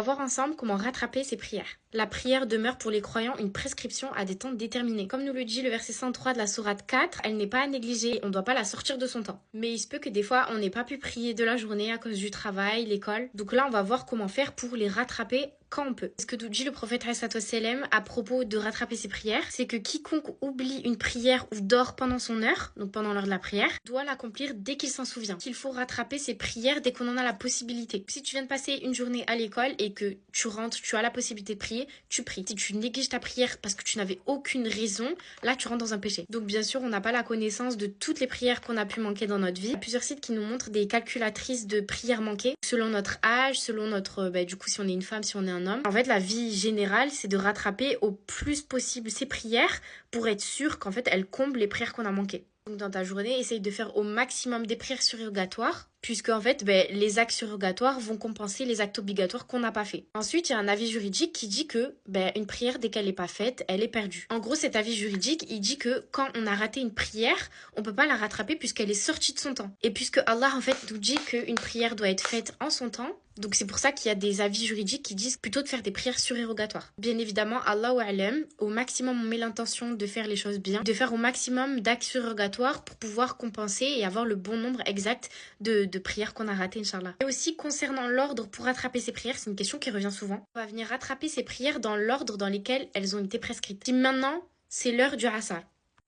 On va voir ensemble comment rattraper ces prières. La prière demeure pour les croyants une prescription à des temps déterminés. Comme nous le dit le verset 103 de la sourate 4, elle n'est pas à négliger, on ne doit pas la sortir de son temps. Mais il se peut que des fois, on n'ait pas pu prier de la journée à cause du travail, l'école. Donc là, on va voir comment faire pour les rattraper quand on peut. Ce que dit le prophète sallam à propos de rattraper ses prières, c'est que quiconque oublie une prière ou dort pendant son heure, donc pendant l'heure de la prière, doit l'accomplir dès qu'il s'en souvient. Qu'il faut rattraper ses prières dès qu'on en a la possibilité. Si tu viens de passer une journée à l'école et que tu rentres, tu as la possibilité de prier, tu pries. Si tu négliges ta prière parce que tu n'avais aucune raison, là tu rentres dans un péché. Donc bien sûr, on n'a pas la connaissance de toutes les prières qu'on a pu manquer dans notre vie. Il y a plusieurs sites qui nous montrent des calculatrices de prières manquées selon notre âge, selon notre du coup si on est une femme, si on est un homme. En fait, la vie générale, c'est de rattraper au plus possible ces prières pour être sûr qu'en fait elles comblent les prières qu'on a manquées. Donc dans ta journée, essaye de faire au maximum des prières surrogatoires, puisque en fait, les actes surrogatoires vont compenser les actes obligatoires qu'on n'a pas fait. Ensuite, il y a un avis juridique qui dit que une prière, dès qu'elle n'est pas faite, elle est perdue. En gros, cet avis juridique, il dit que quand on a raté une prière, on peut pas la rattraper puisqu'elle est sortie de son temps. Et puisque Allah, en fait, nous dit qu'une prière doit être faite en son temps, donc c'est pour ça qu'il y a des avis juridiques qui disent plutôt de faire des prières surérogatoires. Bien évidemment, Allahu a'lam, au maximum on met l'intention de faire les choses bien, de faire au maximum d'actes surérogatoires pour pouvoir compenser et avoir le bon nombre exact de prières qu'on a ratées, Inch'Allah. Et aussi concernant l'ordre pour rattraper ces prières, c'est une question qui revient souvent. On va venir rattraper ces prières dans l'ordre dans lequel elles ont été prescrites. Si maintenant c'est l'heure du Asr,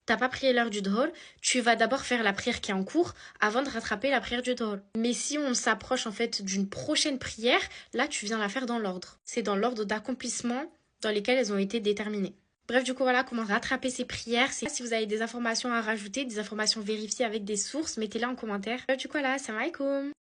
t'as pas prié l'heure du Dhuhr, tu vas d'abord faire la prière qui est en cours avant de rattraper la prière du Dhuhr. Mais si on s'approche en fait d'une prochaine prière, là tu viens la faire dans l'ordre. C'est dans l'ordre d'accomplissement dans lesquels elles ont été déterminées. Bref, du coup, voilà comment rattraper ces prières. Si vous avez des informations à rajouter, des informations vérifiées avec des sources, mettez-les en commentaire. Bref, du coup, voilà, salam alaikum.